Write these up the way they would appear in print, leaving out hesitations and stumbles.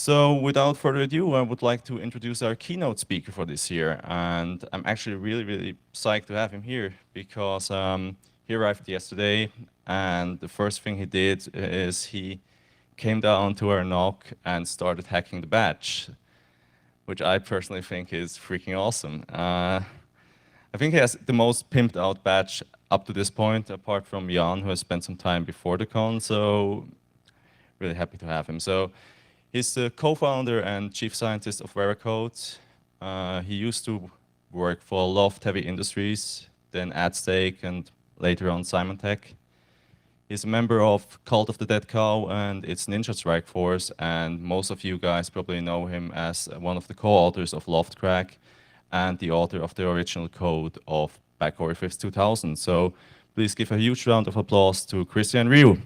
So without further ado, I would like to introduce our keynote speaker for this year. And I'm actually really psyched to have him here because he arrived yesterday and the first thing he did is he came down to our knock and started hacking the badge, which I personally think is freaking awesome. I think he has the most pimped out badge up to this point, apart from Jan, who has spent some time before the con. So really happy to have him. So he's the co-founder and chief scientist of Veracode. He used to work for Loft Heavy Industries, then AdStake, and later on Symantec. He's a member of Cult of the Dead Cow and its Ninja Strike Force, and most of you guys probably know him as one of the co-authors of Loftcrack and the author of the original code of Back Orifice 2000. So please give a huge round of applause to Christien and Rioux.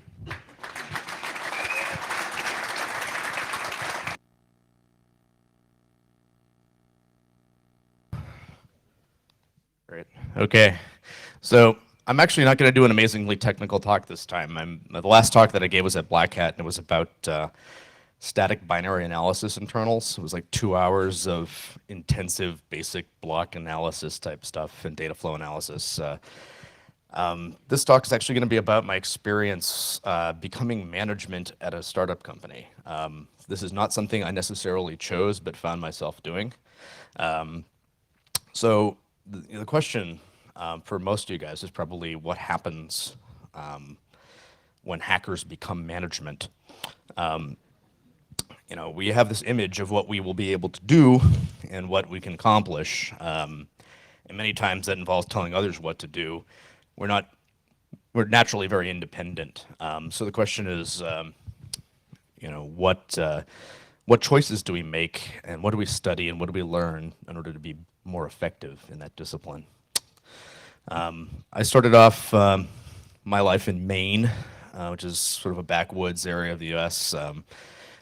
Great. Okay. So I'm actually not going to do an amazingly technical talk this time. The last talk that I gave was at Black Hat, and it was about static binary analysis internals. It was like 2 hours of intensive basic block analysis type stuff and data flow analysis. This talk is actually going to be about my experience becoming management at a startup company. This is not something I necessarily chose, but found myself doing. So the question for most of you guys is probably what happens when hackers become management. You know, we have this image of what we will be able to do and what we can accomplish. And many times that involves telling others what to do. We're naturally very independent. So the question is, you know, what choices do we make and what do we study and what do we learn in order to be more effective in that discipline? I started off my life in Maine, which is sort of a backwoods area of the US,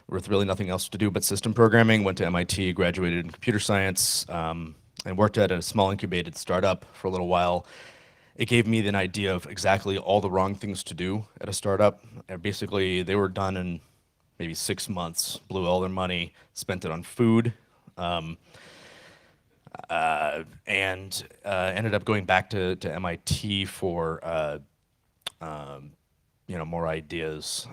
with really nothing else to do but system programming. Went to MIT, graduated in computer science, and worked at a small incubated startup for a little while. It gave me an idea of exactly all the wrong things to do at a startup. And basically, they were done in maybe 6 months, blew all their money, spent it on food, and ended up going back to MIT for you know, more ideas.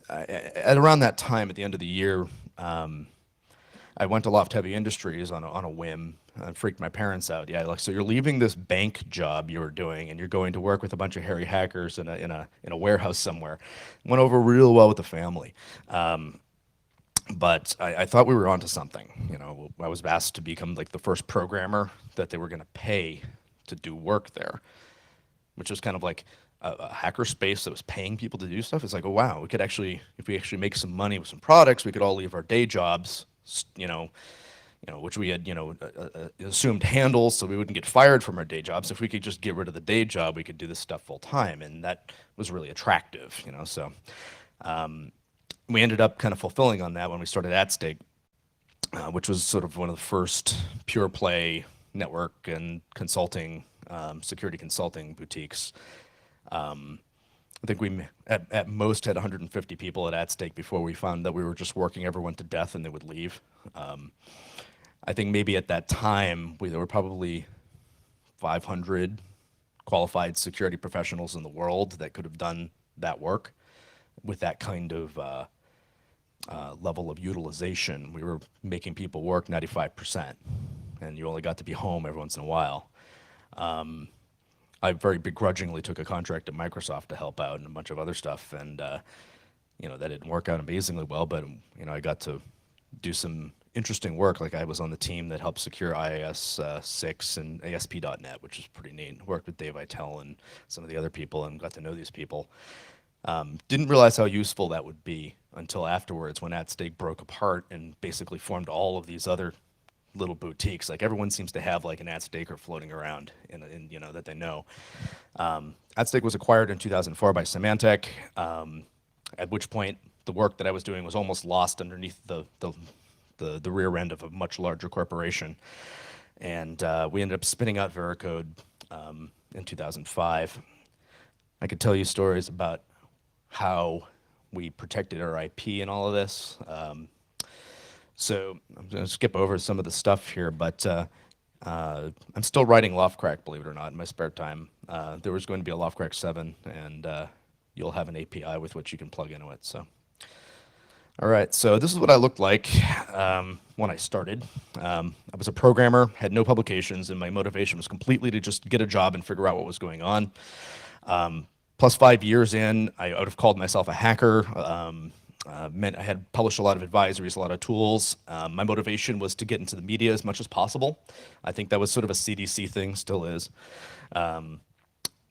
At around that time, at the end of the year, I went to Loft Heavy Industries on a whim. And freaked my parents out. Yeah, like, so you're leaving this bank job you were doing, and you're going to work with a bunch of hairy hackers in a warehouse somewhere. Went over real well with the family. But I thought we were onto something. You know, I was asked to become like the first programmer that they were going to pay to do work there, which was kind of like a hacker space that was paying people to do stuff. It's like, oh wow, we could actually, if we actually make some money with some products, we could all leave our day jobs, you know, which we had, assumed handles so we wouldn't get fired from our day jobs. If we could just get rid of the day job, we could do this stuff full time, and that was really attractive, So we ended up kind of fulfilling on that when we started AdStake, which was sort of one of the first pure play network and consulting, security consulting boutiques. I think we at most had 150 people at AdStake before we found that we were just working everyone to death and they would leave. I think maybe at that time there were probably 500 qualified security professionals in the world that could have done that work with that kind of level of utilization. We were making people work 95%, and you only got to be home every once in a while. I very begrudgingly took a contract at Microsoft to help out and a bunch of other stuff, and that didn't work out amazingly well, but I got to do some interesting work. Like I was on the team that helped secure IIS 6 and ASP.NET, which is pretty neat. Worked with Dave Eitel and some of the other people and got to know these people. Didn't realize how useful that would be until afterwards when AdStake broke apart and basically formed all of these other little boutiques. Like everyone seems to have like an AdStaker floating around in that they know. AdStake was acquired in 2004 by Symantec, at which point the work that I was doing was almost lost underneath the rear end of a much larger corporation. And we ended up spinning out Veracode in 2005. I could tell you stories about how we protected our IP and all of this. So I'm going to skip over some of the stuff here, but I'm still writing Loftcrack, believe it or not, in my spare time. There was going to be a Loftcrack 7, and you'll have an API with which you can plug into it. So, all right, so this is what I looked like when I started. I was a programmer, had no publications, and my motivation was completely to just get a job and figure out what was going on. Plus 5 years in, I would have called myself a hacker. Meant I had published a lot of advisories, a lot of tools. My motivation was to get into the media as much as possible. I think that was sort of a CDC thing, still is. I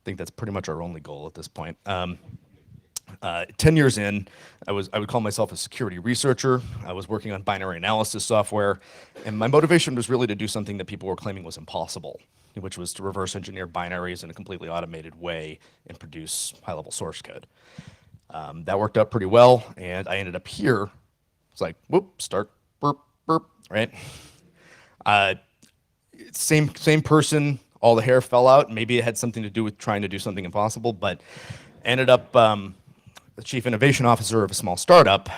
think that's pretty much our only goal at this point. 10 years in, I would call myself a security researcher. I was working on binary analysis software, and my motivation was really to do something that people were claiming was impossible, which was to reverse engineer binaries in a completely automated way and produce high-level source code. That worked out pretty well, and I ended up here. It's like, whoop, start, burp, burp, right? Same person, all the hair fell out. Maybe it had something to do with trying to do something impossible, but ended up the chief innovation officer of a small startup,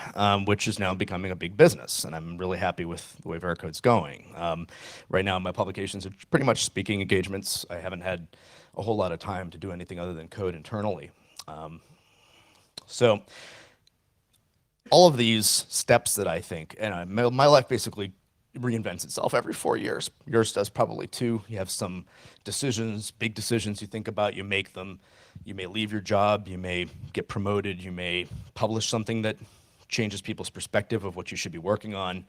which is now becoming a big business, and I'm really happy with the way Vericode's going. Right now, my publications are pretty much speaking engagements. I haven't had a whole lot of time to do anything other than code internally. So all of these steps that I think, and my life basically reinvents itself every 4 years. Yours does probably too. You have some decisions, big decisions you think about, you make them. You may leave your job, you may get promoted, you may publish something that changes people's perspective of what you should be working on.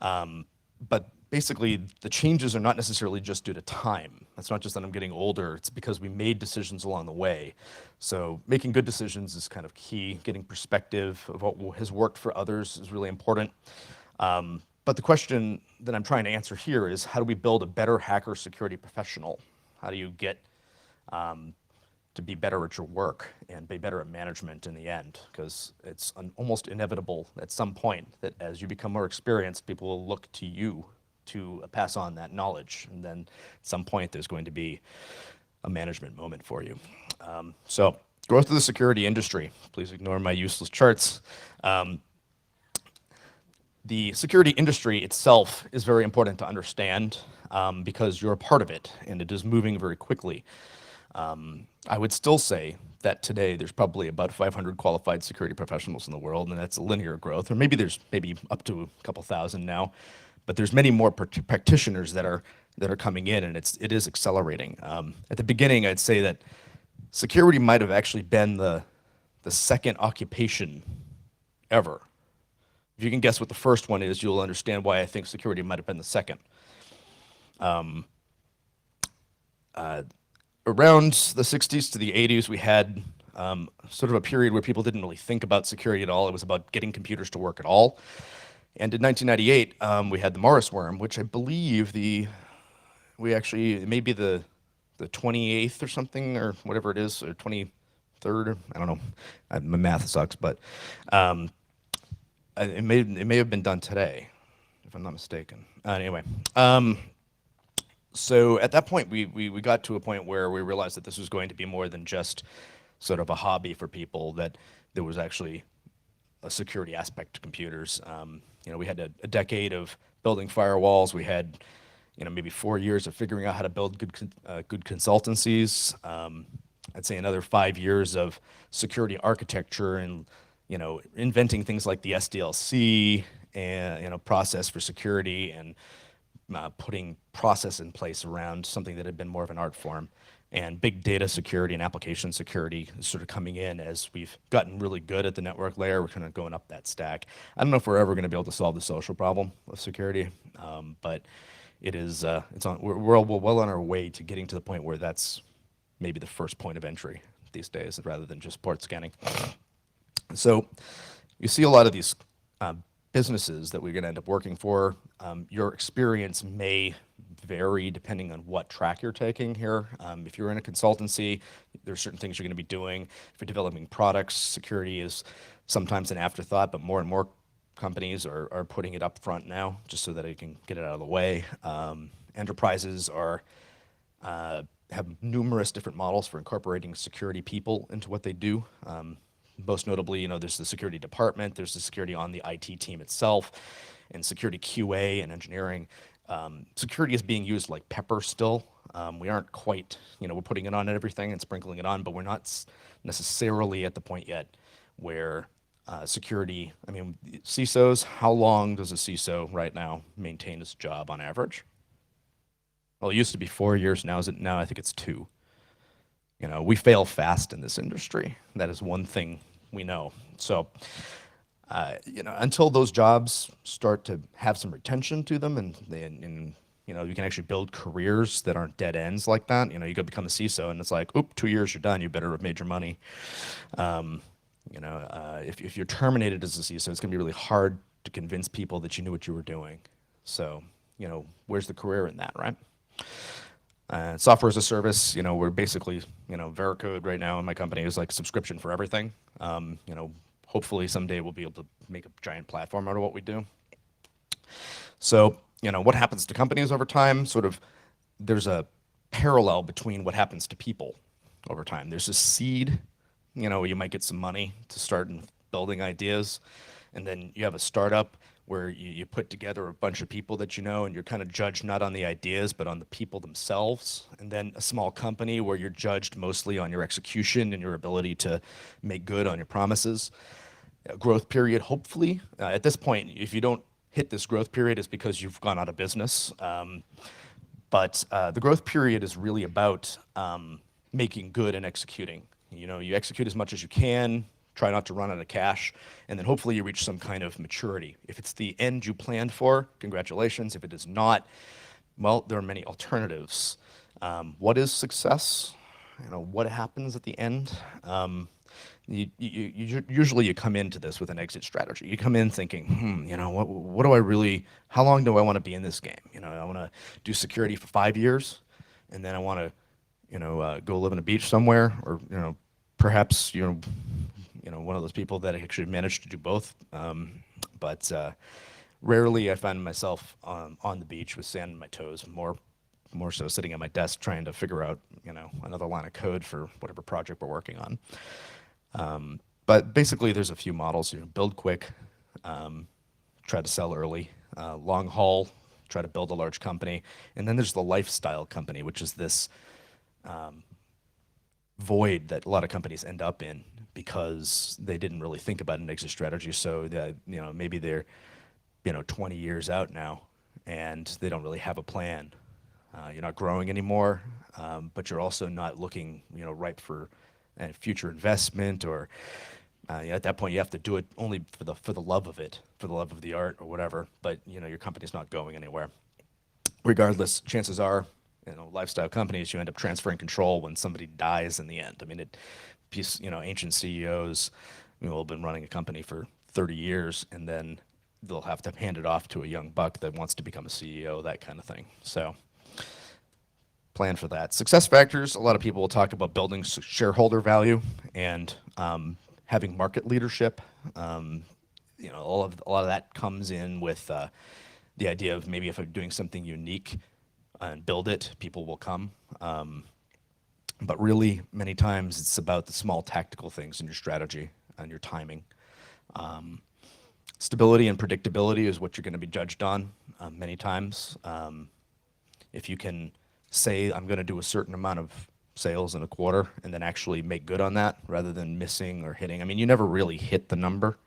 But basically, the changes are not necessarily just due to time. It's not just that I'm getting older, it's because we made decisions along the way. So making good decisions is kind of key. Getting perspective of what has worked for others is really important. But the question that I'm trying to answer here is, how do we build a better hacker security professional? How do you get to be better at your work and be better at management in the end? Because it's almost inevitable at some point that as you become more experienced, people will look to you to pass on that knowledge. And then at some point, there's going to be a management moment for you. So growth of the security industry. Please ignore my useless charts. The security industry itself is very important to understand because you're a part of it, and it is moving very quickly. I would still say that today there's probably about 500 qualified security professionals in the world, and that's a linear growth, or maybe there's up to a couple thousand now, but there's many more practitioners that are coming in, and it is accelerating. At the beginning, I'd say that security might have actually been the second occupation ever. If you can guess what the first one is, you'll understand why I think security might have been the second. Around the 60s to the 80s, we had sort of a period where people didn't really think about security at all. It was about getting computers to work at all. And in 1998, we had the Morris worm, which I believe it may be the 28th or something, or whatever it is, or 23rd, I don't know. My math sucks, but it may have been done today, if I'm not mistaken. Anyway, so at that point, we got to a point where we realized that this was going to be more than just sort of a hobby for people, that there was actually a security aspect to computers. We had a decade of building firewalls. We had maybe 4 years of figuring out how to build good consultancies. I'd say another 5 years of security architecture and inventing things like the SDLC and process for security, and putting process in place around something that had been more of an art form. And big data security and application security is sort of coming in as we've gotten really good at the network layer. We're kind of going up that stack. I don't know if we're ever going to be able to solve the social problem of security, but it is. We're well on our way to getting to the point where that's maybe the first point of entry these days, rather than just port scanning. So you see a lot of these businesses that we're going to end up working for. Your experience may vary depending on what track you're taking here. If you're in a consultancy, there's certain things you're going to be doing. If you're developing products, security is sometimes an afterthought, but more and more companies are putting it up front now, just so that they can get it out of the way. Enterprises have numerous different models for incorporating security people into what they do. Most notably, there's the security department, there's the security on the IT team itself, and security QA and engineering. Security is being used like pepper still. We aren't quite, we're putting it on everything and sprinkling it on, but we're not necessarily at the point yet where security, I mean, CISOs, how long does a CISO right now maintain his job on average? Well, it used to be 4 years. Now I think it's 2. We fail fast in this industry. That is one thing we know. So, until those jobs start to have some retention to them, and you can actually build careers that aren't dead ends like that. You go become a CISO, and it's like, oop, 2 years, you're done. You better have made your money. If you're terminated as a CISO, it's going to be really hard to convince people that you knew what you were doing. So, where's the career in that, right? Software as a service, we're basically, Veracode right now in my company is like subscription for everything. Hopefully someday we'll be able to make a giant platform out of what we do. So, what happens to companies over time? Sort of, there's a parallel between what happens to people over time. There's a seed, you might get some money to start building ideas, and then you have a startup where you put together a bunch of people that and you're kind of judged not on the ideas, but on the people themselves. And then a small company where you're judged mostly on your execution and your ability to make good on your promises. A growth period, hopefully. At this point, if you don't hit this growth period, it's because you've gone out of business. But the growth period is really about making good and executing. You execute as much as you can, try not to run out of cash, and then hopefully you reach some kind of maturity. If it's the end you planned for, congratulations. If it is not, well, there are many alternatives. What is success? What happens at the end? Usually you come into this with an exit strategy. You come in thinking, what do I really, how long do I want to be in this game? I want to do security for 5 years, and then I want to, go live on a beach somewhere, or, perhaps, one of those people that actually managed to do both. But rarely I find myself on the beach with sand in my toes, more so sitting at my desk trying to figure out, another line of code for whatever project we're working on. But basically there's a few models. Build quick, try to sell early, long haul, try to build a large company. And then there's the lifestyle company, which is this void that a lot of companies end up in because they didn't really think about an exit strategy. So that, maybe they're 20 years out now and they don't really have a plan. You're not growing anymore, but you're also not looking ripe for future investment, or at that point you have to do it only for the love of it, for the love of the art or whatever. But your company's not going anywhere. Regardless, chances are, lifestyle companies, you end up transferring control when somebody dies in the end. I mean, ancient CEOs will have been running a company for 30 years, and then they'll have to hand it off to a young buck that wants to become a CEO, that kind of thing. So plan for that. Success factors, a lot of people will talk about building shareholder value and having market leadership. A lot of that comes in with the idea of maybe if I'm doing something unique and build it, people will come. But really, many times it's about the small tactical things in your strategy and your timing. Stability and predictability is what you're going to be judged on many times. If you can say, I'm going to do a certain amount of sales in a quarter and then actually make good on that rather than missing or hitting. I mean, you never really hit the number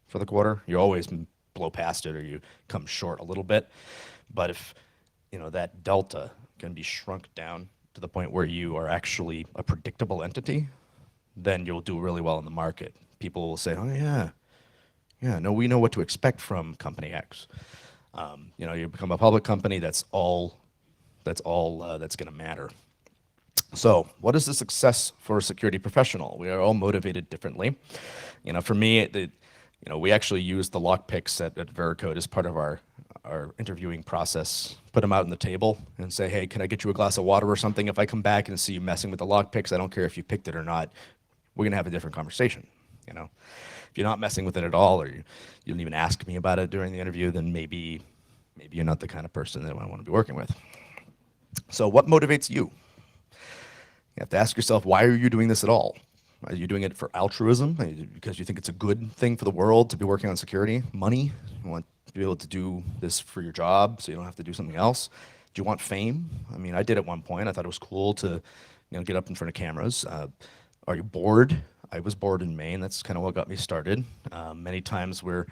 for the quarter. You always blow past it or you come short a little bit. But if that delta can be shrunk down to the point where you are actually a predictable entity, then you'll do really well in the market. People will say, oh no, we know what to expect from company X. You become a public company, that's all that's going to matter. So what is the success for a security professional? We are all motivated differently. For me, we actually use the lockpicks at Veracode as part of our interviewing process. Put them out on the table and say, hey, can I get you a glass of water or something? If I come back and see you messing with the lockpicks, I don't care if you picked it or not, we're going to have a different conversation. If you're not messing with it at all, or you didn't even ask me about it during the interview, then maybe you're not the kind of person that I want to be working with. So what motivates you? You have to ask yourself, why are you doing this at all? Are you doing it for altruism? Because you think it's a good thing for the world to be working on security? Money? You want be able to do this for your job so you don't have to do something else? Do you want fame? I mean, I did at one point. I thought it was cool to, get up in front of cameras. Are you bored? I was bored in Maine. That's kind of what got me started. Many times we're,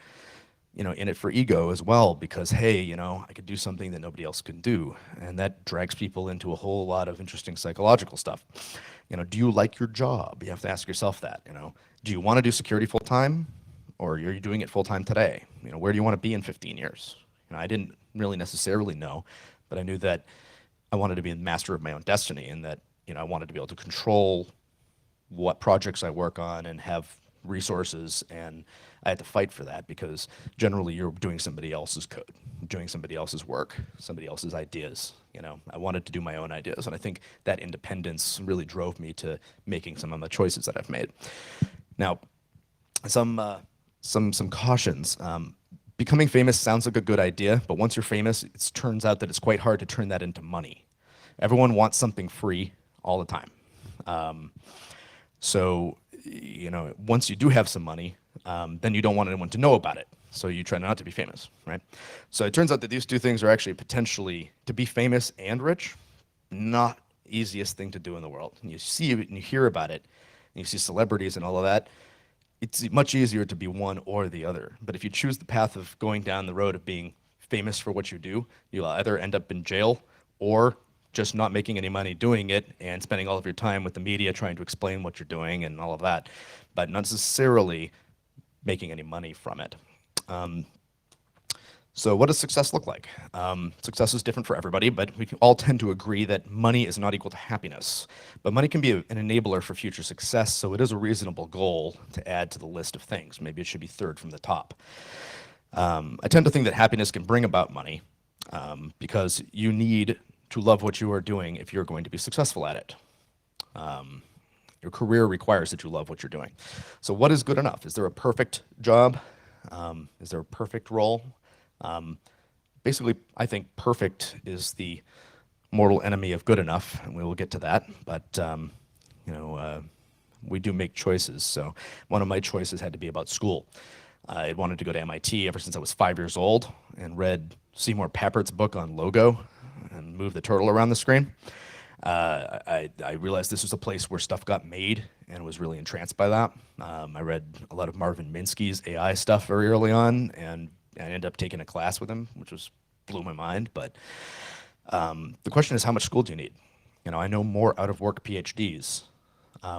in it for ego as well, because hey, I could do something that nobody else can do, and that drags people into a whole lot of interesting psychological stuff. Do you like your job? You have to ask yourself that. Do you want to do security full time, or are you doing it full time today? Where do you want to be in 15 years? I didn't really necessarily know, but I knew that I wanted to be the master of my own destiny, and that I wanted to be able to control what projects I work on and have resources, and I had to fight for that, because generally you're doing somebody else's code, doing somebody else's work, somebody else's ideas. I wanted to do my own ideas, and I think that independence really drove me to making some of the choices that I've made. Now, some cautions. Becoming famous sounds like a good idea, but once you're famous, it turns out that it's quite hard to turn that into money. Everyone wants something free all the time. So, once you do have some money, then you don't want anyone to know about it. So you try not to be famous, right? So it turns out that these two things are actually potentially, to be famous and rich, not easiest thing to do in the world. And you see it and you hear about it, and you see celebrities and all of that. It's much easier to be one or the other. But if you choose the path of going down the road of being famous for what you do, you'll either end up in jail or just not making any money doing it and spending all of your time with the media trying to explain what you're doing and all of that, but not necessarily making any money from it. So what does success look like? Success is different for everybody, but we all tend to agree that money is not equal to happiness. But money can be an enabler for future success, so it is a reasonable goal to add to the list of things. Maybe it should be third from the top. I tend to think that happiness can bring about money, because you need to love what you are doing if you're going to be successful at it. Your career requires that you love what you're doing. So what is good enough? Is there a perfect job? Is there a perfect role? Basically, I think perfect is the mortal enemy of good enough, and we will get to that. But we do make choices. So one of my choices had to be about school. I wanted to go to MIT ever since I was 5 years old, and read Seymour Papert's book on logo and moved the turtle around the screen. I realized this was a place where stuff got made, and was really entranced by that. I read a lot of Marvin Minsky's AI stuff very early on, and I ended up taking a class with him, which blew my mind. But the question is, how much school do you need? I know more out-of-work PhDs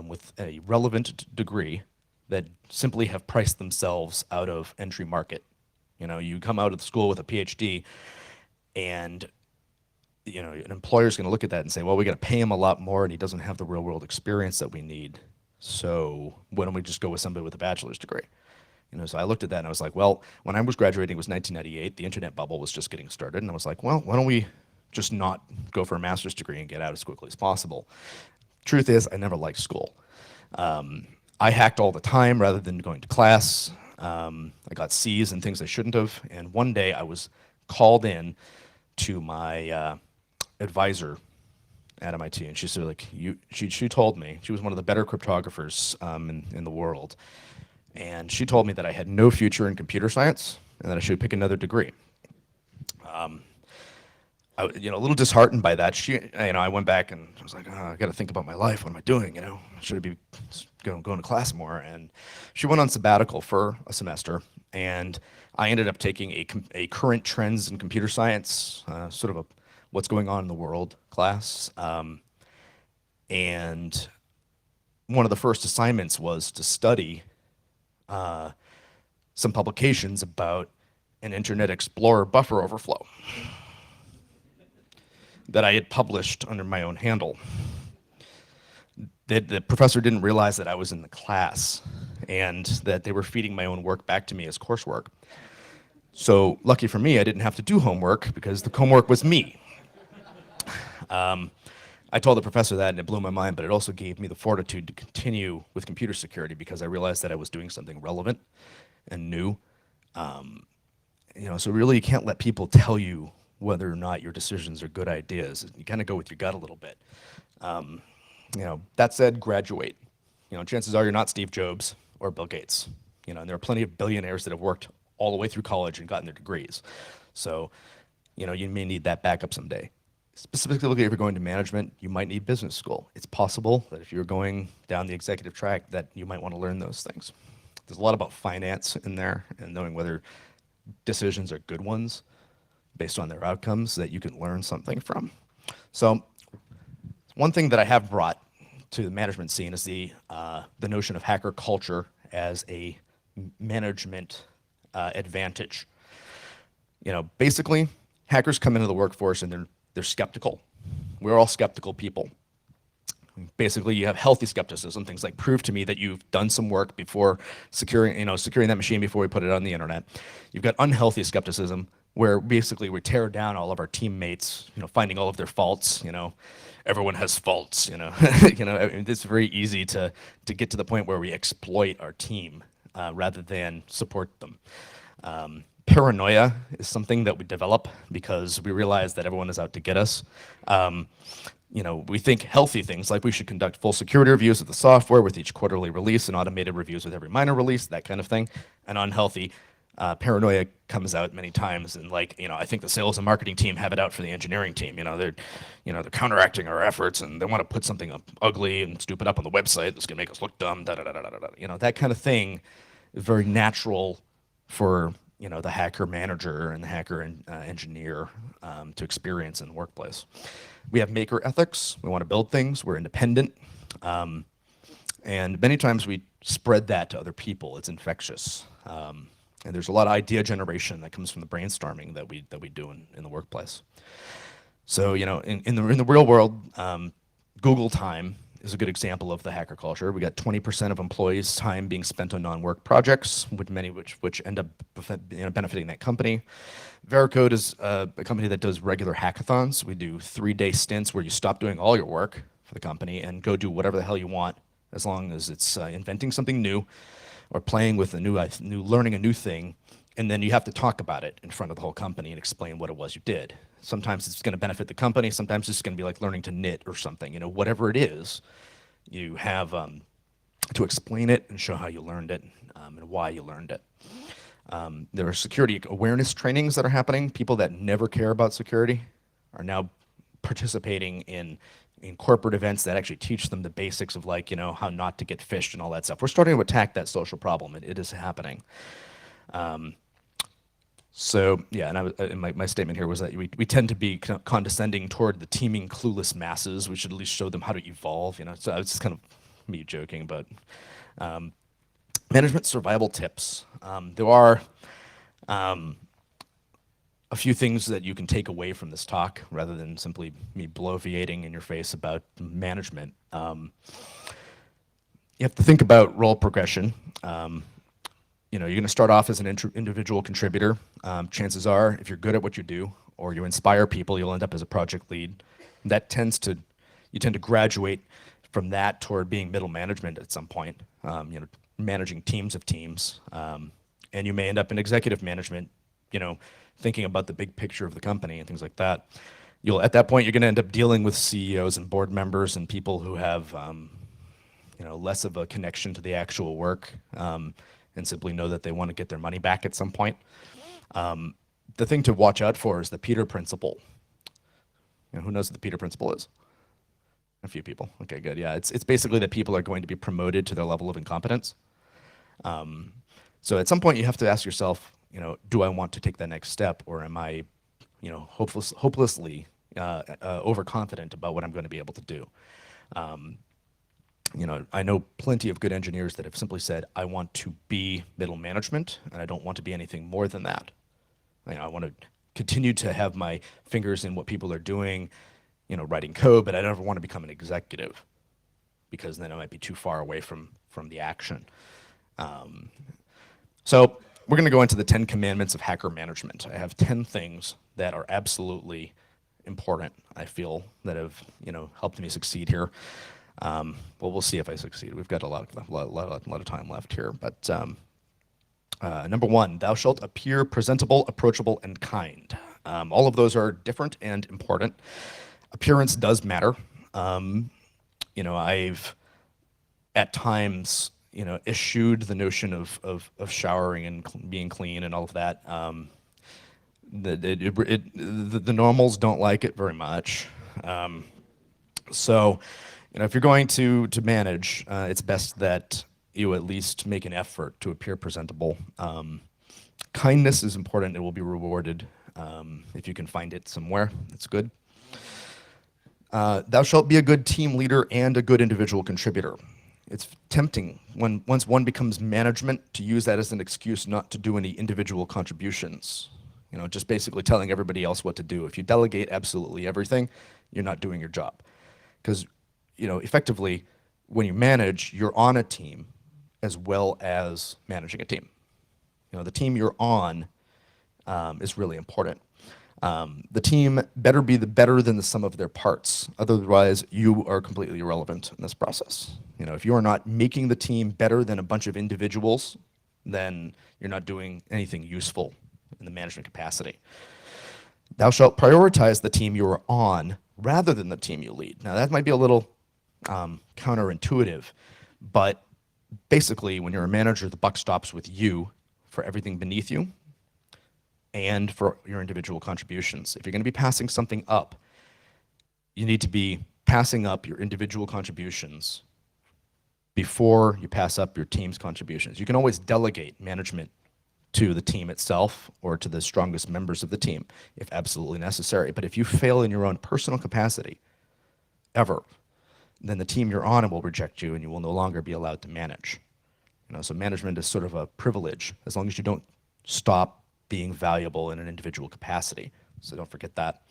with a relevant degree that simply have priced themselves out of entry market. You come out of school with a PhD, and an employer's going to look at that and say, well, we got to pay him a lot more, and he doesn't have the real world experience that we need. So why don't we just go with somebody with a bachelor's degree? So I looked at that and I was like, well, when I was graduating, it was 1998. The internet bubble was just getting started. And I was like, well, why don't we just not go for a master's degree and get out as quickly as possible? Truth is, I never liked school. I hacked all the time rather than going to class. I got C's and things I shouldn't have. And one day I was called in to my advisor at MIT, and she said, like, she told me, she was one of the better cryptographers in the world, and she told me that I had no future in computer science and that I should pick another degree. I, a little disheartened by that. I went back and I was like, oh, I got to think about my life. What am I doing? Should I be going to class more? And she went on sabbatical for a semester, and I ended up taking a current trends in computer science, sort of a what's going on in the world class. And one of the first assignments was to study some publications about an Internet Explorer buffer overflow that I had published under my own handle. The professor didn't realize that I was in the class, and that they were feeding my own work back to me as coursework. So lucky for me, I didn't have to do homework, because the homework was me. I told the professor that, and it blew my mind, but it also gave me the fortitude to continue with computer security, because I realized that I was doing something relevant and new. So really, you can't let people tell you whether or not your decisions are good ideas. You kind of go with your gut a little bit. That said, graduate. Chances are you're not Steve Jobs or Bill Gates. And there are plenty of billionaires that have worked all the way through college and gotten their degrees. So, you may need that backup someday. Specifically, if you're going to management, you might need business school. It's possible that if you're going down the executive track that you might want to learn those things. There's a lot about finance in there and knowing whether decisions are good ones based on their outcomes that you can learn something from. So one thing that I have brought to the management scene is the notion of hacker culture as a management advantage. Basically, hackers come into the workforce and they're skeptical. We're all skeptical people. Basically, you have healthy skepticism, things like prove to me that you've done some work before securing that machine before we put it on the internet. You've got unhealthy skepticism, where basically we tear down all of our teammates, finding all of their faults. Everyone has faults. It's very easy to get to the point where we exploit our team rather than support them. Paranoia is something that we develop because we realize that everyone is out to get us. We think healthy things like we should conduct full security reviews of the software with each quarterly release and automated reviews with every minor release, that kind of thing. And unhealthy paranoia comes out many times, and I think the sales and marketing team have it out for the engineering team. They're counteracting our efforts, and they want to put something up ugly and stupid up on the website that's gonna make us look dumb. Da da da da da da. That kind of thing is very natural for the hacker manager and the hacker engineer to experience in the workplace. We have maker ethics. We want to build things. We're independent. And many times we spread that to other people. It's infectious. And there's a lot of idea generation that comes from the brainstorming that we do in the workplace. So, in the real world, Google time is a good example of the hacker culture. We got 20% of employees' time being spent on non-work projects, with many which end up benefiting that company. Veracode is a company that does regular hackathons. We do 3-day stints where you stop doing all your work for the company and go do whatever the hell you want, as long as it's inventing something new or playing with learning a new thing, and then you have to talk about it in front of the whole company and explain what it was you did. Sometimes it's going to benefit the company. Sometimes it's going to be like learning to knit or something. Whatever it is, you have to explain it and show how you learned it and why you learned it. There are security awareness trainings that are happening. People that never care about security are now participating in corporate events that actually teach them the basics of how not to get phished and all that stuff. We're starting to attack that social problem. It is happening. So yeah, and my statement here was that we tend to be condescending toward the teeming, clueless masses. We should at least show them how to evolve. So it's just kind of me joking, but management survival tips. There are a few things that you can take away from this talk, rather than simply me bloviating in your face about management. You have to think about role progression. You're going to start off as an individual contributor. Chances are, if you're good at what you do, or you inspire people, you'll end up as a project lead. You tend to graduate from that toward being middle management at some point. Managing teams of teams, and you may end up in executive management. Thinking about the big picture of the company and things like that. At that point, you're going to end up dealing with CEOs and board members and people who have, less of a connection to the actual work. And simply know that they want to get their money back at some point. The thing to watch out for is the Peter Principle. Who knows what the Peter Principle is? A few people. Okay, good. Yeah, it's basically that people are going to be promoted to their level of incompetence. So at some point you have to ask yourself, do I want to take that next step, or am I, hopelessly overconfident about what I'm going to be able to do? I know plenty of good engineers that have simply said, I want to be middle management, and I don't want to be anything more than that. I want to continue to have my fingers in what people are doing, writing code, but I never want to become an executive, because then I might be too far away from the action. So we're going to go into the 10 commandments of hacker management. I have 10 things that are absolutely important, I feel, that have helped me succeed here. Well, we'll see if I succeed. We've got a lot of time left here. But number 1, thou shalt appear presentable, approachable, and kind. All of those are different and important. Appearance does matter. I've at times, eschewed the notion of showering and being clean and all of that. The normals don't like it very much. So, if you're going to manage, it's best that you at least make an effort to appear presentable. Kindness is important. It will be rewarded if you can find it somewhere. It's good. Thou shalt be a good team leader and a good individual contributor. It's tempting once one becomes management to use that as an excuse not to do any individual contributions. Just basically telling everybody else what to do. If you delegate absolutely everything, you're not doing your job. Because, effectively, when you manage, you're on a team as well as managing a team. The team you're on is really important. The team better be better than the sum of their parts. Otherwise, you are completely irrelevant in this process. If you are not making the team better than a bunch of individuals, then you're not doing anything useful in the management capacity. Thou shalt prioritize the team you are on rather than the team you lead. Now, that might be a little counterintuitive, but basically, when you're a manager, the buck stops with you for everything beneath you and for your individual contributions. If you're going to be passing something up, you need to be passing up your individual contributions before you pass up your team's contributions. You can always delegate management to the team itself or to the strongest members of the team if absolutely necessary. But if you fail in your own personal capacity, ever, then the team you're on will reject you and you will no longer be allowed to manage. So management is sort of a privilege as long as you don't stop being valuable in an individual capacity. So don't forget that.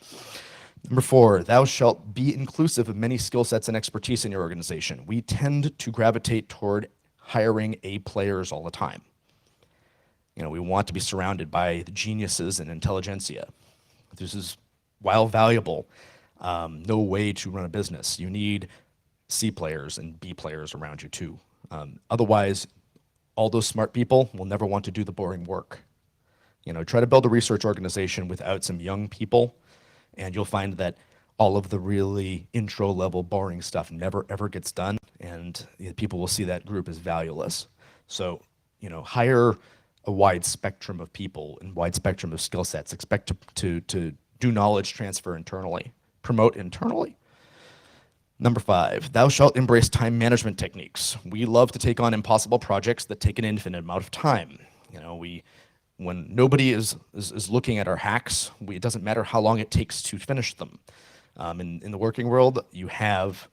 Number 4, thou shalt be inclusive of many skill sets and expertise in your organization. We tend to gravitate toward hiring A players all the time. We want to be surrounded by the geniuses and intelligentsia. This is, while valuable, no way to run a business. You need C players and B players around you too. Otherwise, all those smart people will never want to do the boring work. Try to build a research organization without some young people, and you'll find that all of the really intro-level boring stuff never ever gets done, and people will see that group as valueless. So, hire a wide spectrum of people and wide spectrum of skill sets. Expect to do knowledge transfer internally. Promote internally. Number 5, thou shalt embrace time management techniques. We love to take on impossible projects that take an infinite amount of time. When nobody is looking at our hacks, it doesn't matter how long it takes to finish them. In the working world, you have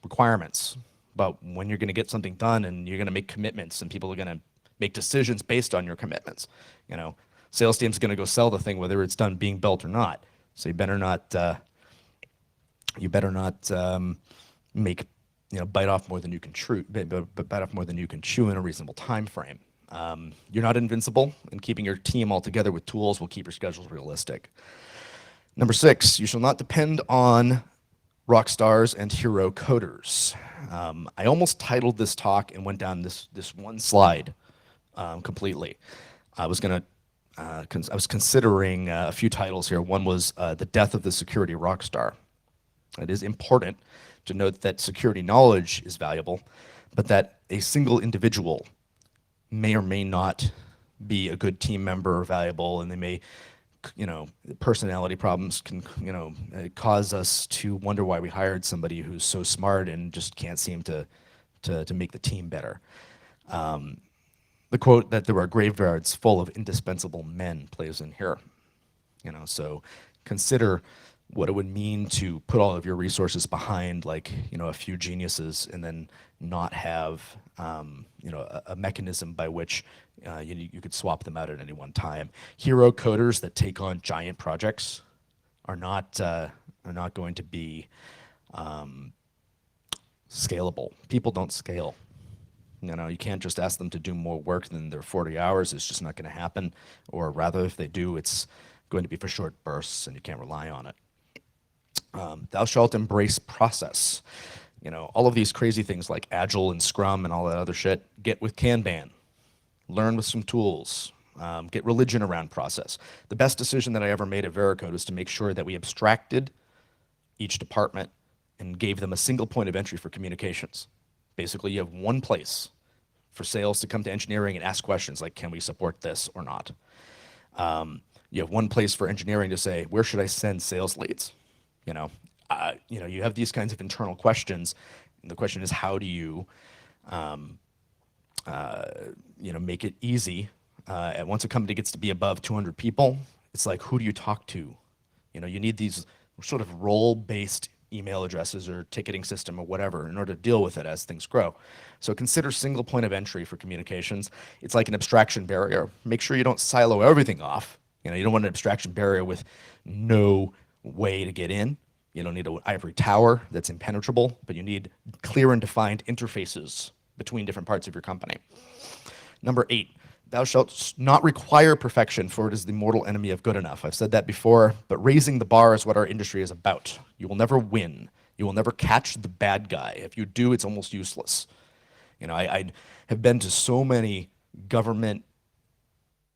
requirements about when you're going to get something done, and you're going to make commitments, and people are going to make decisions based on your commitments. Sales team's going to go sell the thing whether it's done being built or not. So you better not make bite off more than you can chew, but bite off more than you can chew in a reasonable time frame. You're not invincible, and keeping your team all together with tools will keep your schedules realistic. Number 6, you shall not depend on rock stars and hero coders. I almost titled this talk and went down this one slide completely. I was considering a few titles here. One was The Death of the Security Rock Star. It is important to note that security knowledge is valuable, but that a single individual may or may not be a good team member or valuable, and they may, personality problems can, cause us to wonder why we hired somebody who's so smart and just can't seem to make the team better. The quote that there are graveyards full of indispensable men plays in here. So consider what it would mean to put all of your resources behind a few geniuses and then not have a mechanism by which you could swap them out at any one time. Hero coders that take on giant projects are not going to be scalable. People don't scale. You can't just ask them to do more work than their 40 hours. It's just not going to happen. Or rather, if they do, it's going to be for short bursts, and you can't rely on it. Thou shalt embrace process. All of these crazy things like Agile and Scrum and all that other shit, get with Kanban. Learn with some tools. Get religion around process. The best decision that I ever made at Veracode was to make sure that we abstracted each department and gave them a single point of entry for communications. Basically, you have one place for sales to come to engineering and ask questions like, can we support this or not? You have one place for engineering to say, where should I send sales leads? You have these kinds of internal questions. And the question is, how do you, make it easy? Once a company gets to be above 200 people, it's like, who do you talk to? You need these sort of role-based email addresses or ticketing system or whatever in order to deal with it as things grow. So consider single point of entry for communications. It's like an abstraction barrier. Make sure you don't silo everything off. You don't want an abstraction barrier with no way to get in. You don't need an ivory tower that's impenetrable, but you need clear and defined interfaces between different parts of your company. Number 8, thou shalt not require perfection, for it is the mortal enemy of good enough. I've said that before, but raising the bar is what our industry is about. You will never win. You will never catch the bad guy. If you do, it's almost useless. I have been to so many government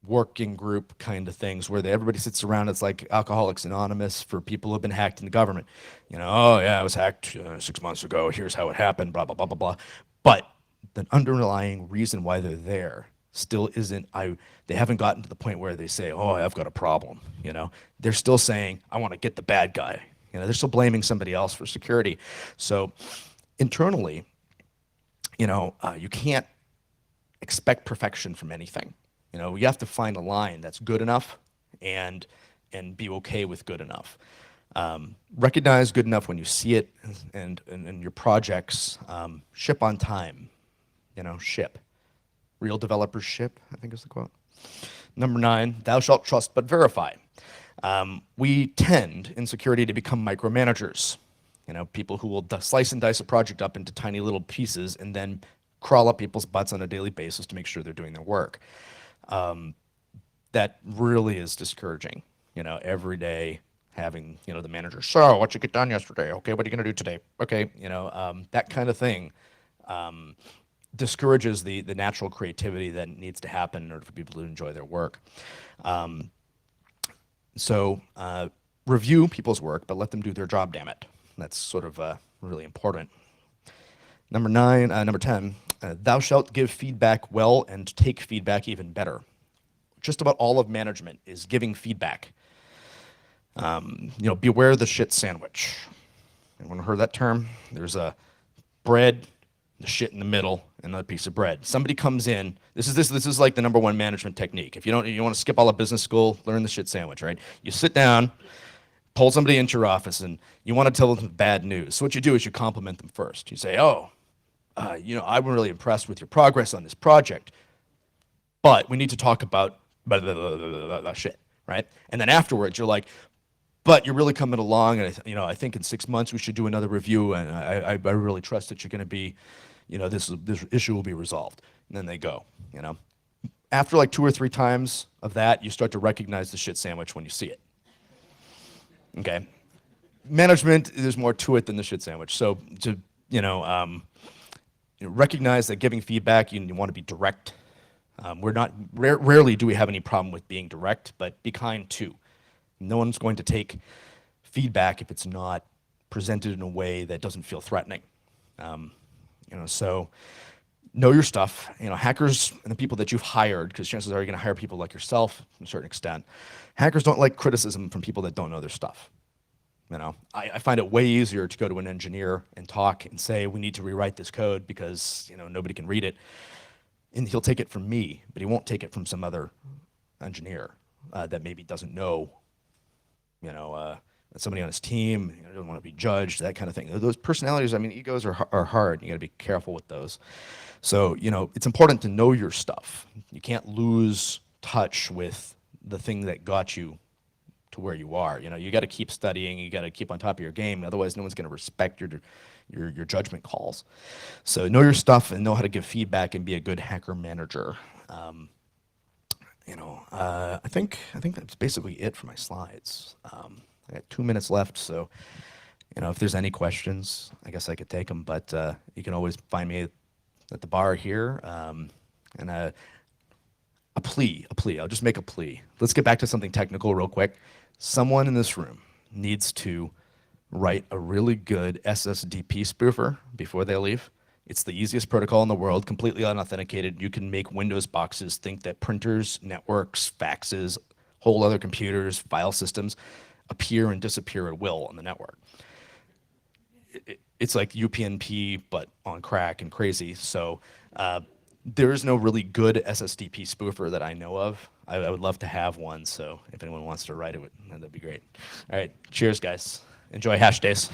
working group kind of things where everybody sits around. It's like Alcoholics Anonymous for people who have been hacked in the government. Oh yeah, I was hacked 6 months ago. Here's how it happened, blah, blah, blah, blah, blah. But the underlying reason why they're there still isn't, they haven't gotten to the point where they say, oh, I've got a problem. They're still saying, I want to get the bad guy. They're still blaming somebody else for security. So internally, you can't expect perfection from anything. You have to find a line that's good enough and be okay with good enough. Recognize good enough when you see it, and your projects ship on time. Ship. Real developers ship, I think is the quote. Number 9, thou shalt trust but verify. We tend in security to become micromanagers. People who will slice and dice a project up into tiny little pieces and then crawl up people's butts on a daily basis to make sure they're doing their work. That really is discouraging. Every day having, the manager, so what you get done yesterday? Okay, what are you gonna do today? Okay, that kind of thing discourages the natural creativity that needs to happen in order for people to enjoy their work. So review people's work, but let them do their job, damn it. That's sort of really important. Number 10, thou shalt give feedback well and take feedback even better. Just about all of management is giving feedback. Beware the shit sandwich. Anyone heard that term? There's a bread, the shit in the middle, and another piece of bread. Somebody comes in. This is like the number 1 management technique. If you want to skip all of business school, learn the shit sandwich, right? You sit down, pull somebody into your office, and you want to tell them bad news. So what you do is you compliment them first. You say, I'm really impressed with your progress on this project, but we need to talk about blah, blah, blah, blah, blah, blah, shit, right? And then afterwards, you're like, but you're really coming along, and I think in 6 months we should do another review, and I really trust that you're going to be, this issue will be resolved. And then they go, After like 2 or 3 times of that, you start to recognize the shit sandwich when you see it. Okay? Management, there's more to it than the shit sandwich. So to, recognize that giving feedback, you want to be direct. Rarely do we have any problem with being direct, but be kind too. No one's going to take feedback if it's not presented in a way that doesn't feel threatening. So know your stuff. Hackers and the people that you've hired, because chances are you're going to hire people like yourself to a certain extent. Hackers don't like criticism from people that don't know their stuff. I find it way easier to go to an engineer and talk and say, we need to rewrite this code because nobody can read it. And he'll take it from me, but he won't take it from some other engineer that maybe doesn't know, somebody on his team, doesn't want to be judged, that kind of thing. Those personalities, egos are hard. You got to be careful with those. So, it's important to know your stuff. You can't lose touch with the thing that got you to where you are. You got to keep studying. You got to keep on top of your game. Otherwise, no one's going to respect your judgment calls. So know your stuff and know how to give feedback and be a good hacker manager. I think that's basically it for my slides. I got 2 minutes left, so if there's any questions, I guess I could take them. But you can always find me at the bar here. And a plea. I'll just make a plea. Let's get back to something technical real quick. Someone in this room needs to write a really good SSDP spoofer before they leave. It's the easiest protocol in the world, completely unauthenticated. You can make Windows boxes think that printers, networks, faxes, whole other computers, file systems appear and disappear at will on the network. It's like UPnP, but on crack and crazy. So there is no really good SSDP spoofer that I know of. I would love to have one, so if anyone wants to write it, that'd be great. All right, cheers, guys. Enjoy hash days.